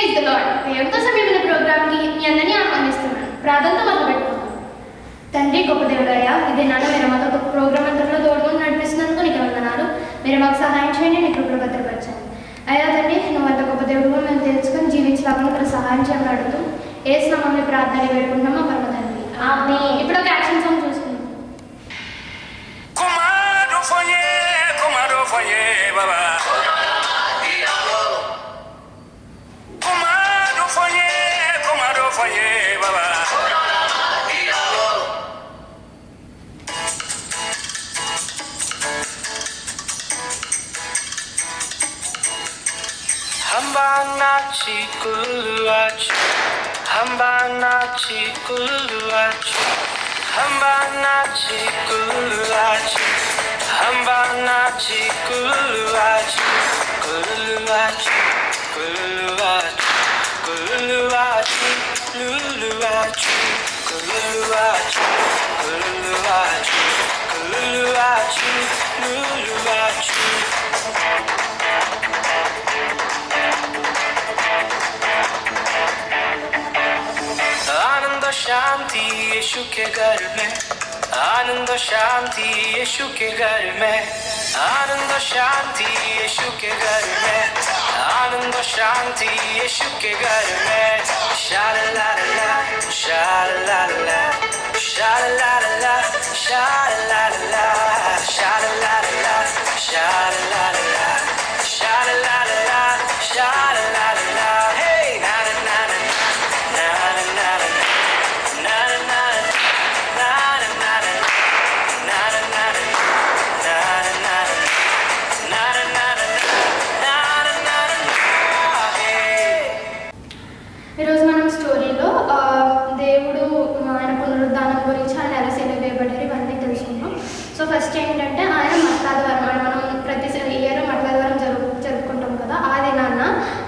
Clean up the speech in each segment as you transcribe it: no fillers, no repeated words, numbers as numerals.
Praise the lord. దేవునితో సమయమైన ప్రోగ్రామ్కి మీ అందరినీ ఆహ్వానిస్తున్నాను. ప్రార్థనతో మొదలు పెట్టుకుందాం. తండ్రి గొప్ప దేవుడయ్యా, ఇదే నాన్న మీరు మాతో ప్రోగ్రామ్ అంతట్లో తోడుకొని నడిపిస్తున్నందుకు నీకు వందనాలు. మీరు మాకు సహాయం చేయండి, నీ కృపలో భద్రపరచండి. అయ్యా తండ్రి, నువ్వు అంత గొప్ప దేవుడు మేము తెలుసుకొని జీవించలాగా మీరు సహాయం చేయమని అడుగుతూ యేసు నామములో ప్రార్థన వేడుకుంటున్నాం మా పరమ తండ్రి. ఆమేన్. ఇప్పుడు ఒక యాక్షన్ సాంగ్ చూసుకుందాం. Hamba nachi kuluachu, hamba nachi kuluachu, hamba nachi kuluachu, hamba nachi kuluachu, kuluachu, kuluachu, kuluachu, luluachu, kuluachu, kuluachu, kuluachu, luluachu. आनंद शांति यीशु के घर में, आनंद शांति यीशु के घर में, आनंद शांति यीशु के घर में, आनंद शांति यीशु के घर में. शाला-ला-ला-ला, शाला-ला-ला-ला, शाला-ला-ला-ला, शाला-ला-ला-ला, शाला-ला-ला-ला, शाला-ला-ला-ला, शाला-ला-ला-ला, शाला-ला-ला-ला. Hey, na-na-na-na. ఈరోజు మనం స్టోరీలో దేవుడు ఆయన పునరుద్ధానం గురించి ఆయన ఎలా సెలవేయబడ్డారు ఇవన్నీ తెలుసుకున్నాం. సో ఫస్ట్ ఏంటంటే ఆయన మట్లాదివారం, మనం ప్రతి ఇయర్ మట్లాదివారం జరుపుకుంటాం కదా, ఆ దినాన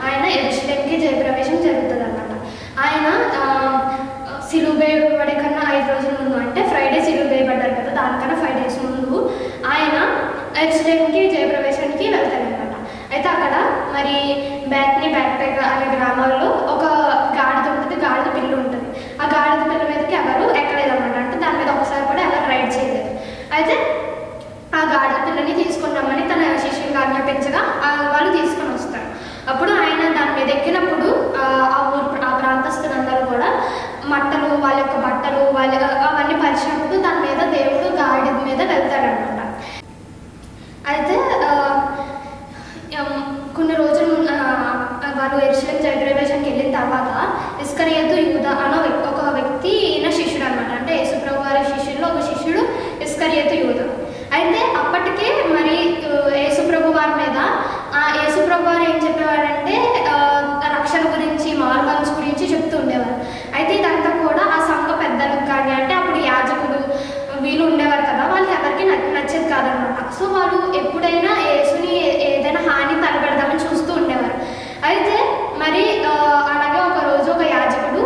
ఆయన యెరూషలేముకి జయప్రవేశం జరుగుతుంది అన్నమాట. ఆయన సిలువ వేయబడే కన్నా 5 రోజుల ముందు, అంటే ఫ్రైడే సిలువ వేయబడ్డారు కదా, దానికన్నా 5 days ముందు ఆయన యెరూషలేముకి జయప్రవేశానికి వెళ్తారనమాట. అయితే అక్కడ మరి బ్యాక్పేక్ అనే గ్రామాల్లో ఒక గాడిద ఉంటుంది, గాడిద పిల్లి ఉంటుంది. ఆ గాడిద పిల్ల మీదకి ఎవరు ఎక్కలేదన్నమాట, అంటే దాని మీద ఒకసారి కూడా ఎవరు రైడ్ చేయలేదు. అయితే ఆ గాడిద పిల్లని తీసుకుని రమ్మని తన శిష్యులకు ఆజ్ఞాపించగా వాళ్ళు తీసుకొని వస్తారు. అప్పుడు ఆయన దాని మీద ఎక్కినప్పుడు ఆ ప్రాంతస్తులందరూ కూడా మట్టలు, వాళ్ళ యొక్క బట్టలు అవన్నీ పరిచినప్పుడు దాని మీద దేవుడు గాడిద మీద వెళ్తారనమాట. అయితే కొన్ని రోజులు వాళ్ళు యెరూషలేము జయప్రవేశానికి వెళ్ళిన తర్వాత ఇస్కరియోతు యూదా అనే ఒక వ్యక్తి ఈయన శిష్యుడు అనమాట. అంటే యేసుప్రభు వారి శిష్యుల్లో ఒక శిష్యుడు ఇస్కరియోతు యూదా. అయితే అప్పటికే మరి యేసుప్రభు వారి మీద యేసుప్రభు వారు ఏం చెప్పేవారంటే రక్షణ గురించి, మారుమనసు గురించి చెప్తూ ఉండేవారు. అయితే ఇదంతా కూడా ఆ సంఘ పెద్దలకు కానీ, అంటే అప్పుడు యాజకులు వీళ్ళు ఉండేవారు కదా, వాళ్ళకి ఎవరికి నచ్చేది కాదనమాట. సో వాళ్ళు ఎప్పుడైనా యేసుని ఏదైనా హాని తలపెడదామని చూస్తూ ఉండేవారు. అయితే మరి అలాగే ఒక రోజు ఒక యాజకుడు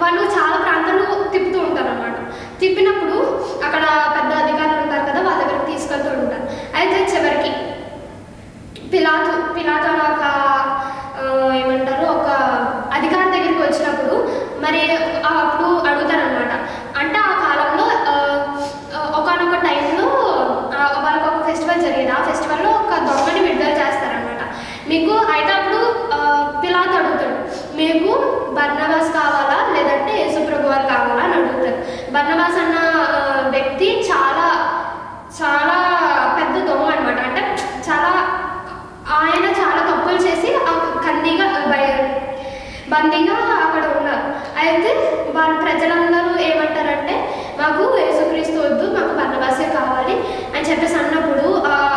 వాళ్ళు చాలా ప్రాంతాలు తిప్పుతూ ఉంటారు అన్నమాట. తిప్పినప్పుడు అక్కడ పెద్ద అధికారులు ఉంటారు కదా, వాళ్ళ దగ్గరికి తీసుకెళ్తూ ఉంటారు. అయితే చివరికి పిలాతు అని ఒక ఏమంటారు ఒక అధికారి దగ్గరికి వచ్చినప్పుడు మరి అప్పుడు అడుగుతారనమాట. అంటే ఆ కాలంలో ఒకనొక టైంలో వాళ్ళకి ఒక ఫెస్టివల్ జరిగేది. ఆ ఫెస్టివల్లో ఒక దొంగని విడుదల చేస్తారనమాట. మీకు అయితే అప్పుడు పిలాతు అడుగుతాడు, మీకు బర్నబాస్ కావాలా లేదంటే యేసుప్రభు వారు కావాలా అని అడుగుతారు. బర్నబాస్ అన్న వ్యక్తి చాలా చాలా పెద్ద దొంగ అనమాట. అంటే ఆయన చాలా తప్పులు చేసి బందీగా అక్కడ ఉన్నారు. అయితే వాళ్ళ ప్రజలందరూ ఏమంటారంటే మాకు యేసుక్రీస్తు వద్దు, మాకు బర్నబాసే కావాలి అని చెప్పేసి అన్నప్పుడు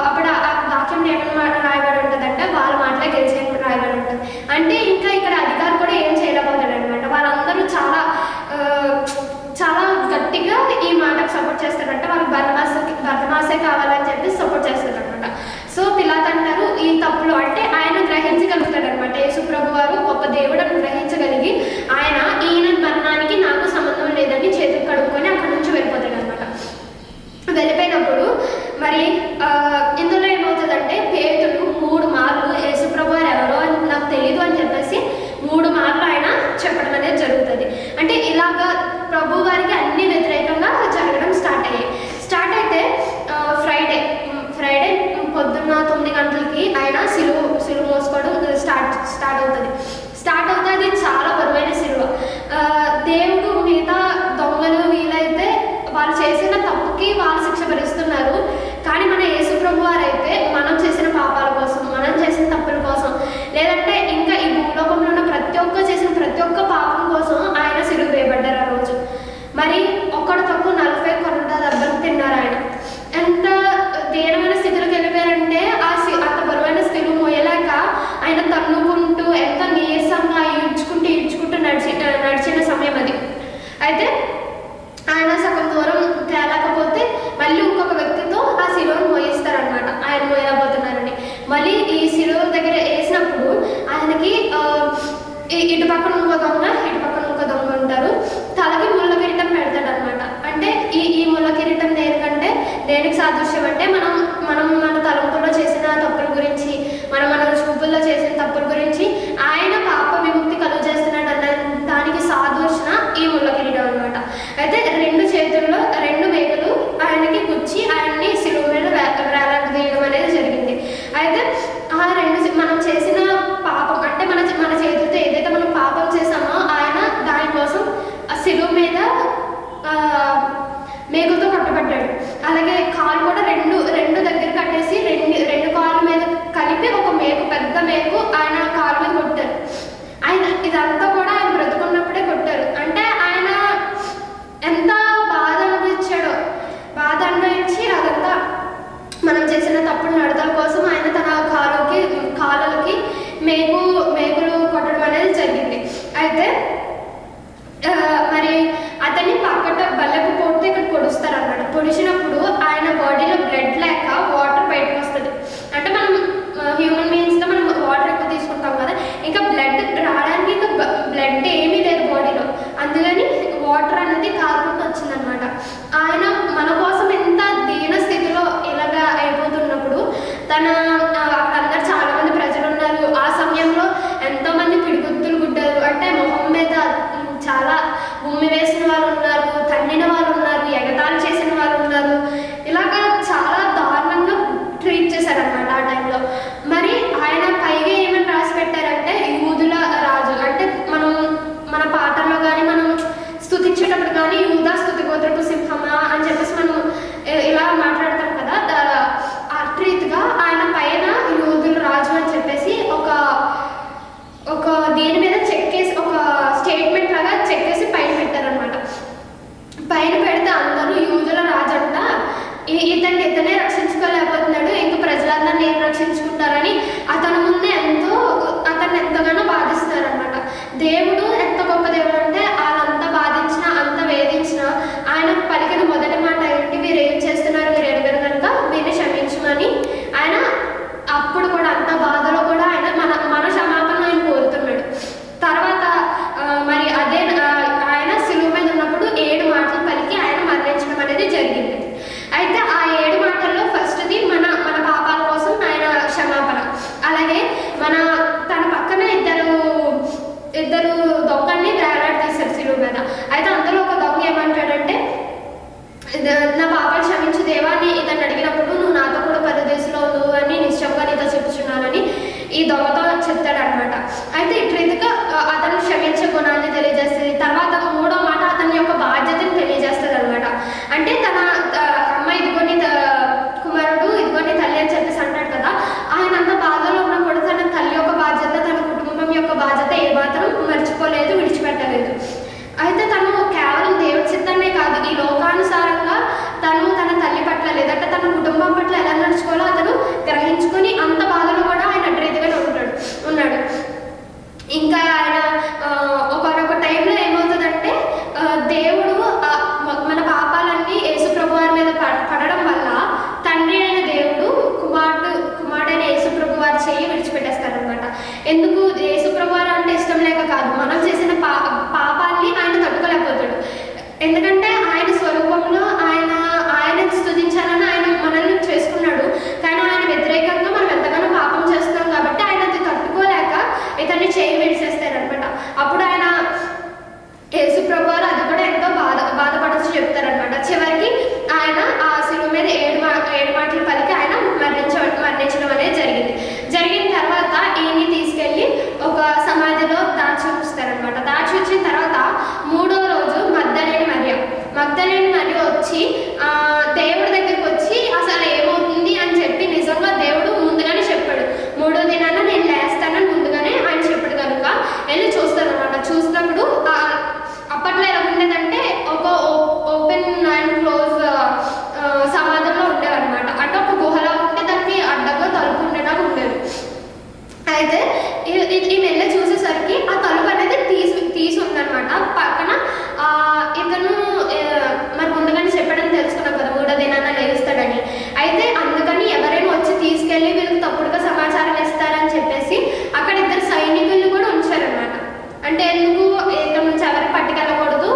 అప్పుడు ఆ వాక్యం ఏమన్నా రాయబడి ఉంటుందంటే వాళ్ళ మాటలే గెలిచేప్పుడు రాయబడి ఉంటుంది. అంటే ఇంకా ఇక్కడ అధికారి కూడా ఏం చేయలేకపోతాడు అనమాట. వాళ్ళందరూ చాలా చాలా గట్టిగా ఈ మాటకు సపోర్ట్ చేస్తారంట. వాళ్ళకి బర్నబాసే కావాలని చెప్పి సపోర్ట్ చేస్తారు అనమాట. సో పిలాతు అంటారు ఈ తప్పులు అంటే ఆయన గ్రహించగలుగుతాడు అనమాట. యేసుప్రభు వారు గొప్ప దేవుడు అని గ్రహించగలిగి ఆయన ఈయన మరణానికి నాకు సంబంధం లేదని చేతులు కడుక్కొని అక్కడి నుంచి వెళ్ళిపోతాడు అనమాట. వెళ్ళిపోయినప్పుడు మరి ఇందులో ఏమవుతుందంటే పేతురు 3 మార్లు యేసుప్రభు వారు ఎవరో అని నాకు తెలీదు అని చెప్పేసి 3 మార్లు ఆయన చెప్పడం అనేది జరుగుతుంది. అంటే ఇలాగా ప్రభు వారికి అన్ని వ్యతిరేకంగా జరగడం స్టార్ట్ అయితే ఫ్రైడే పొద్దున్న 9 గంటలకి ఆయన సిలువ మోసుకోవడం స్టార్ట్ అవుతుంది. అది చాలా బరువైన సిలువ. దేవుడు మిగతా దొంగలు వీలైతే వాళ్ళు చేసిన తప్పుకి వాళ్ళు శిక్ష భరిస్తున్నారు. కానీ మన యేసుప్రభు వారు అయితే మనం చేసిన పాపాల కోసం, మనం చేసిన తప్పుల కోసం, లేదంటే ఇంకా ఈ భూలోకంలో ఉన్న చేసిన ప్రతి ఒక్క పాపం కోసం ఆయన సిలువ వేయబడ్డారు ఆ రోజు. మరి ఒక్కడు తప్పు 40 కొరడా దెబ్బలు తిన్నారు ఆయన. ఎంత దీనమైన స్థితిలోకి వెళ్ళిపోయారంటే అంత బరువైన స్థితిలో మోయలేక ఆయన తన్నుకుంటూ ఎంత నీరసంగా ఈడ్చుకుంటూ నడిచిన సమయం అది. అయితే ఆయన సగం దూరం తేలకపోతే మళ్ళీ ఇంకొక వ్యక్తితో ఆ శిలువను మోయిస్తారనమాట. ఆయన మోయలేకపోతున్నారని మళ్ళీ ఈ శిలువ దగ్గర వేసినప్పుడు ఆయనకి ఇటు పక్కన ఇంకో దొంగ ఉంటారు. తలకి ముళ్ళ కిరీటం పెడతాడు అనమాట. అంటే ఈ ముళ్ళ కిరీటం దేనికి సాదృశ్యం అంటే మనం మన తలంపుల్లో చేసిన తప్పుల గురించి, మన చూపుల్లో చేసిన తప్పుల గురించి ఆయన పాప విముక్తి కలుగజేస్తున్నాడు అన్న దానికి సాదృశ్యం ఈ ముళ్ళ కిరీటం అనమాట. అయితే 2 చేతుల్లో 2 మేకులు ఆయనకి గుచ్చి ఆయన్ని శిలువ మీద వేలాడదీయడం అనేది జరిగింది. అయితే ఆ 2 మనం చేసిన పాపం అంటే మన చేతులతో ఏదైతే మనం పాపం చేసామో ఆయన దానికోసం ఆ శిలువ మీద మేకులతో కట్టబడ్డాడు. అలాగే కాలు కూడా రెండు దగ్గర కట్టేసి రెండు కాళ్ళ మీద కలిపి ఒక పెద్ద మేకు ఆయన కాలు మీద కొట్టారు. ఆయన ఇదంతా కూడా ఆయన బ్రతుకున్నప్పుడే కొట్టారు. అంటే ఆయన ఎంత బాధ అనుభవించి అదంతా మనం చేసిన తప్పుడు నడతల కోసం ఆయన తన కాళ్ళకి మేకులు కొట్టడం అనేది జరిగింది. అయితే మరి అతన్ని పక్కట బల్లెకు పోతే ఇక్కడ పొడుస్తారన్నమాట. పొడిచినప్పుడు ఆయన బాడీలో బ్లడ్ లేక వాటర్ బయటకు వస్తుంది. అంటే మనం హ్యూమన్ బీయింగ్స్లో మనం వాటర్ ఎక్కువ తీసుకుంటాం కదా, ఇంకా బ్లడ్ రావడానికి ఇంకా బ్లడ్ ఏమీ లేదు బాడీలో, అందుకని వాటర్ అనేది కారుకుంటూ వచ్చిందనమాట. ఆయన మన కోసం ఎంత దీన స్థితిలో ఇలాగా అయిపోతున్నప్పుడు అక్కడందరూ చాలా మంది ప్రజలు ఉన్నారు. ఆ సమయంలో ఎంతోమంది పిడిగుద్దులు గుడ్డారు. అంటే మొహం మీద చాలా భూమి వేసిన వాళ్ళు ఉన్నారు, తన్నిన వాళ్ళు ఉన్నారు, ఎగతాళి చేసిన వాళ్ళు ఉన్నారు. ఇలాగా చాలా దారుణంగా ట్రీట్ చేశారనమాట ఆ టైంలో. మరి ఆయన పైగా ఏమని రాసి పెట్టారంటే యూదుల రాజు. అంటే మన పాటల్లో కానీ మనం స్తుతించేటప్పుడు కానీ యూదా స్తుతిగోత్రపు సింహమా అని చెప్పేసి మనం ఇలా మాట్లాడతాం కదా, అట్రీతిగా ఆయన పైన యూదుల రాజు అని చెప్పేసి ఒక దీని మీద చెక్కేసి ఒక స్టేట్మెంట్ లాగా చెక్కేసి పైన పెట్టారనమాట. పాపం పట్ల ఎలా నడుచుకోవాలో అతను గ్రహించుకొని అంత బాధలో కూడా ఆయన అడ్రీతిగానే ఉన్నాడు. ఇంకా ఆయన ఒక టైంలో ఏమవుతుందంటే దేవుడు మన పాపాలన్నీ యేసుప్రభు వారి మీద పడడం వల్ల తండ్రి అయిన దేవుడు కుమారుడైన యేసుప్రభు వారి చెయ్యి విడిచిపెట్టేస్తారనమాట. ఎందుకు? యేసుప్రభు వారు అంటే ఇష్టం లేక కాదు, మనం చేసిన పాపాన్ని ఆయన తట్టుకోలేకపోతాడు. ఎందుకంటే ఆయన స్వరూపంలో ఆయన స్తుతించాలని ఆయన మనల్ని చేసుకున్నాడు. కానీ ఆయన వ్యతిరేకంగా మనం ఎంతగానో పాపం చేస్తున్నాం కాబట్టి ఆయన అది తట్టుకోలేక ఇతన్ని చేయి విడిచేస్తారనమాట. అప్పుడు ఆయన యేసుప్రభు వారు అది కూడా ఎంతో బాధపడుతూ చెప్తారనమాట. చివరికి ఆయన ఆ శిలువ మీద ఏడు మాటలు పలికి ఆయన మరణించడం అనేది జరిగిన తర్వాత ఈయన్ని తీసుకెళ్ళి ఒక సమాధిలో దాచి ఉంచుతారనమాట. దాచి ఉంచిన తర్వాత 3వ రోజు మగ్దలేని మరియ వచ్చి దేవుడి దగ్గరికి వచ్చి అసలు ఏమవుతుంది అని చెప్పి నిజంగా దేవుడు ముందుగానే చెప్పాడు. 3వ దినాన నేను లేస్తానని ముందుగానే ఆయన చెప్పాడు కనుక వెళ్ళి చూస్తారనమాట. చూసినప్పుడు అప్పట్లో ఎలా ఉండేదంటే ఒక ఓపెన్ అండ్ క్లోజ్ సమాధంలో ఉండేవన్నమాట. అంటే ఒక గుహలో ఉంటే దానికి అడ్డంగా తలుపు ఉండేలాగా ఉండేది. అయితే ఈ వెళ్ళి చూసేసరికి ఆ తలుపు అనేది తీసి ఉందన్నమాట. పక్కన ఇతను మరి ముందుగానే చెప్పాడని తెలుసుకున్నాం కదా 3వ దినాన లేస్తాడని. అయితే అందుకని ఎవరైనా వచ్చి తీసుకెళ్ళి వీళ్ళకి తప్పుడుగా సమాచారం ఇస్తారని చెప్పేసి అక్కడ 2 సైనికులను కూడా ఉంచారనమాట. అంటే ఎందుకు ఇక్కడ నుంచి ఎవరికి పట్టుకెళ్ళకూడదు,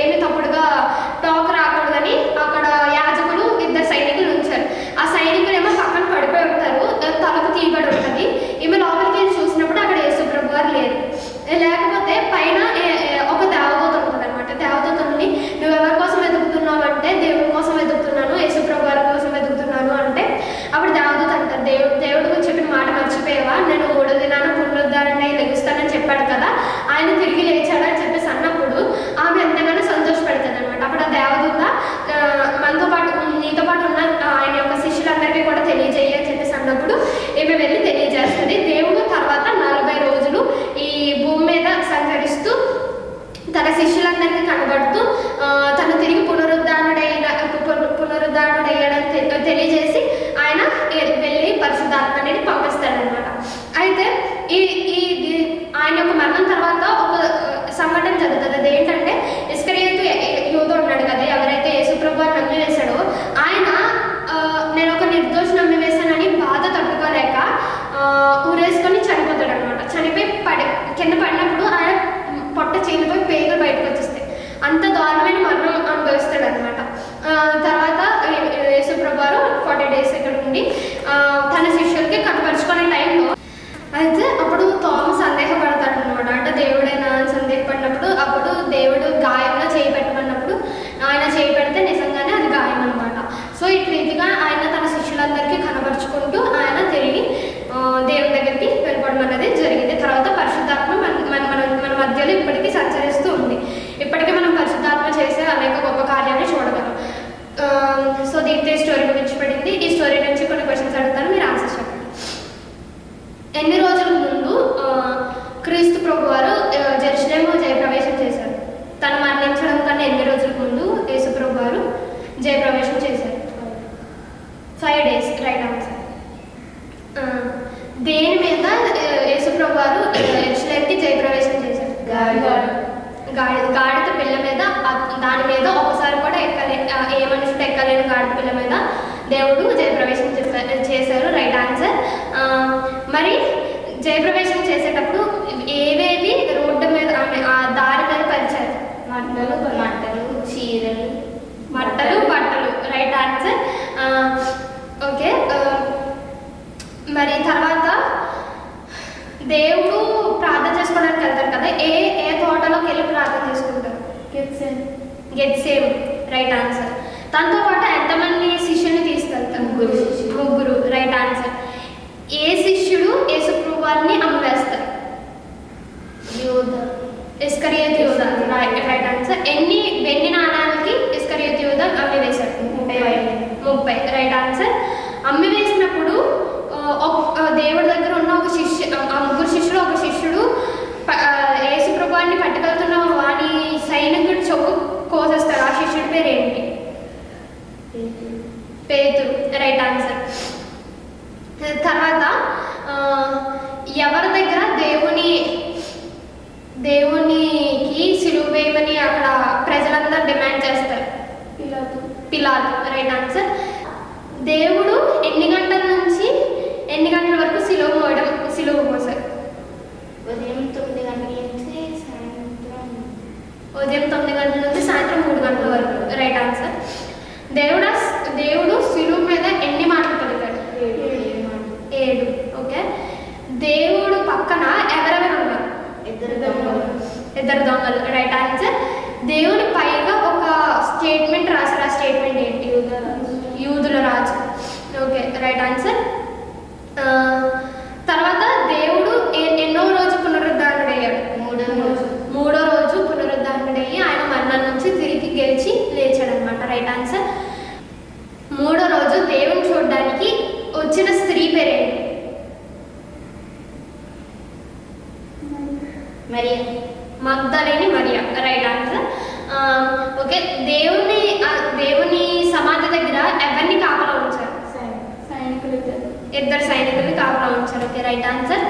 ఏమి తప్పుడుగా టాక్ రాకూడదని అక్కడ యాజకులు 2 సైనికులు ఉంచారు. ఆ సైనికులు ఏమో పక్కన పడిపోయి ఉంటారు, తలకు తీయబడి ఉంటుంది. ఈమె లోపలికి వెళ్ళి చూసినప్పుడు అక్కడ యేసుప్రభు వారు లేరు. లేకపోతే పైన ఒక దేవదూత ఉంటుంది అనమాట. దేవదూతని నువ్వు ఎవరి కోసం వెతుకుతున్నావు అంటే దేవుడి కోసం వెతుకుతున్నాను, యేసుప్రభు వారి కోసం వెతుకుతున్నాను అంటే అప్పుడు దేవదూత అంటారు, దేవుడు చెప్పిన మాట మర్చిపోయావా, నేను 3వ దినాన పునరుద్ధరణ లెగుస్తానని చెప్పాడు కదా, ఆయన తిరిగి లేచాడని చెప్పేసి అన్నప్పుడు ఆమె ఎంతగానో సంతోషపెడుతుంది అనమాట. అప్పుడు ఆ దేవదూత మనతో పాటు నీతో పాటు ఉన్న ఆయన యొక్క శిష్యులందరికీ కూడా తెలియజేయ అని చెప్పేసి అన్నప్పుడు ఈమె వెళ్ళి తెలియజేస్తుంది. దేవుడు తర్వాత 40 రోజులు ఈ భూమి మీద సంచరిస్తూ తన శిష్యులందరికీ కనబడుతూ తను తిరిగి పునరుద్ధరణుడయ్యాడని తెలియజేసి ఆయన వెళ్ళి పరిశుద్ధాత్మ అనేది పంపిస్తాడనమాట. అయితే ఆయన యొక్క మరణం తర్వాత ఒక సంఘటన జరుగుతుంది. అది ఏంటంటే ఇస్కరియోతు యూదా ఉన్నాడు కదా, ఎవరైతే యేసుప్రభు వారిని నమ్మివేశాడో ఆయన నేను ఒక నిర్దోషి నమ్మివేశానని బాధ తట్టుకోలేక ఊరేసుకొని చనిపోతాడు అనమాట. చనిపోయి కింద పడినప్పుడు ఆయన పొట్ట చీలిపోయి పేగులు బయటకు వచ్చేస్తాయి. అంత దారుణమైన మరణం అనుభవిస్తాడు అనమాట. తర్వాత యేసుప్రభు వారు 40 డేస్ ఇక్కడ ఉండి తన శిష్యులకి కనపరుచుకునే టైంలో అయితే అప్పుడు తోమ సందేహపడతాడు అనమాట. అంటే దేవుడైనా సందేహపడినప్పుడు అప్పుడు దేవుడు గాయంలో చేయి పెట్టమన్నప్పుడు ఆయన చేయి పెడితే నిజంగానే అది గాయం అనమాట. సో ఈ రీతిగా ఆయన తన శిష్యులందరికీ కనపరుచుకుంటూ ఆయన తిరిగి దేవుడి దగ్గరికి వెళ్ళిపోవడం అనేది జరిగింది. తర్వాత పరిశుద్ధాత్మ మన మధ్యలో ఇప్పటికీ సంచరిస్తూ ఉంది. ఇప్పటికీ మనం పరిశుద్ధాత్మ చేసే అనేక గొప్ప కార్యాన్ని చూడగలం. సో దీంతో స్టోరీ ముగించబడింది. ఈ స్టోరీ నుంచి కొన్ని క్వశ్చన్స్ అడుగుతాను, మీరు ఆన్సర్ చెప్పండి. ఎన్ని రోజుల ముందు క్రీస్తు ప్రభు వారు జెరూసలేము జయప్రవేశం చేశారు? తను మరణించడం కన్నా ఎన్ని రోజుల ముందు యేసు ప్రభు వారు జయప్రవేశం చేశారు? 5 days, రైట్ ఆన్సర్. దేని మీద యేసు ప్రభు వారు జెరూసలేంకి జయప్రవేశం చేశారు? గాడిద పిల్ల మీద. దాని మీద ఒకసారి కూడా ఏ మనుషుడు ఎక్కలేని గాడిద పిల్ల మీద దేవుడు జయప్రవేశం చేశారు, రైట్ ఆన్సర్. మరి జయప్రవేశం చేసేటప్పుడు ఏవేవి రోడ్డు మీద ఆ దారి మీద పరిచారు? మట్టలు బట్టలు, రైట్ ఆన్సర్. ఓకే. మరి తర్వాత దేవుడు ప్రార్థన చేసుకోవడానికి వెళ్తారు కదా, ఏ తోటలోకి వెళ్ళి ప్రార్థన చేసుకుంటారు? గెత్సేమ్, రైట్ ఆన్సర్. దాంతో పాటు ఎంతమంది శిష్యుని తీసుకెళ్తారు? ముగ్గురు, రైట్ ఆన్సర్. ఏ శిష్యుడు యేసుప్రభు వారిని అమ్మవేస్తారు? ఇస్కరియోతు యూదా, రైట్ ఆన్సర్. ఎన్ని వెండి నాణాలకి ఇస్కరియోతు యూదా అమ్మి వేశాడు? 30, రైట్ ఆన్సర్. అమ్మి వేసినప్పుడు దేవుడి దగ్గర ఉన్న ఒక ముగ్గురు శిష్యులు ఒక శిష్యుడు యేసుప్రభు వారిని పట్టుకెళ్తున్న వాని సైనికుడు చొక్కు కోసేస్తాడు. ఆ శిష్యుడి పేరు ఏంటి? పేతురు, రైట్ ఆన్సర్. తర్వాత ఎవరి దగ్గర దేవునికి సిలువ వేయమని అక్కడ ప్రజలందరూ డిమాండ్ చేస్తారు? పిలాతు, రైట్ ఆన్సర్. దేవుడు ఎన్ని గంటల నుంచి ఎన్ని గంటల వరకు సిలువ మోసారు? ఉదయం 9 గంటల నుంచి సాయంత్రం ఉదయం 9 గంటల నుంచి సాయంత్రం 3 గంటల వరకు, రైట్ ఆన్సర్. దేవుడు సిలువ మీద ఎన్ని మాటలు పలికాడు? 7. ఓకే. దేవుడు పక్కన ఎవరెవరు ఉన్నారు? ఇద్దరు దొంగలు, రైట్ ఆన్సర్. దేవుని పైగా ఒక స్టేట్మెంట్ రాశారు. ఆ స్టేట్మెంట్ ఏంటి? యూదుల రాజు, ఓకే, రైట్ ఆన్సర్. తర్వాత దేవుడు ఎన్నో రోజు పునరుద్ధారణుడయ్యాడు? మూడో రోజు పునరుద్ధారణుడయ్యి ఆయన మరణం నుంచి తిరిగి గెలిచి లేచాడు అనమాట, రైట్ ఆన్సర్. మూడో రోజు దేవుని చూడడానికి వచ్చిన స్త్రీ పేరేంటి? మగ్దలేని మరియా, రైట్ ఆన్సర్. ఓకే. దేవుని సమాధి దగ్గర ఎవరిని కాపలా ఉంచారు? ఇద్దరు సైనికుల్ని కాపలా ఉంచారు, ఓకే, రైట్ ఆన్సర్.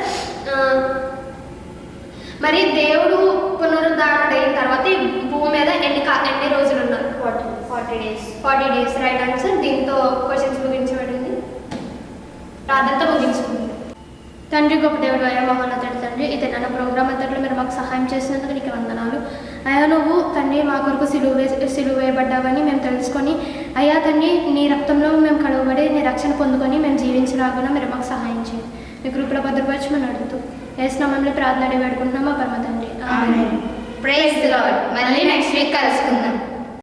మరి దేవుడు పునరుద్ధారణుడైన తర్వాత ఈ భూమి మీద ఎన్ని రోజులు ఉన్నారు? 40 days, రైట్ ఆన్సర్. దీంతో క్వశ్చన్స్ ముగించబడింది, ప్రార్థనతో ముగించుకుంది. తండ్రి, గొప్ప దేవుడు అయ్యా, మహోన్నతుడు తండ్రి, ఇది నా ప్రోగ్రామ్ అంతట్లో మీరు మాకు సహాయం చేసినందుకు నీకు వందనాలు అయ్యా. నువ్వు తండ్రి మా కొరకు సిలువ వేయబడ్డావని మేము తెలుసుకొని అయ్యా తండ్రి, నీ రక్తంలో మేము కడవబడి నీ రక్షణ పొందుకొని మేము జీవించలాగా మీరు మాకు సహాయం చేయండి. మీ కృపలో భద్రపరిచి మనం అడుగుతూ యేసు నామములో ప్రార్థన వేడుకుంటున్నాం మా పరమ తండ్రి, ఆమేన్. Praise the Lord. మళ్ళీ నెక్స్ట్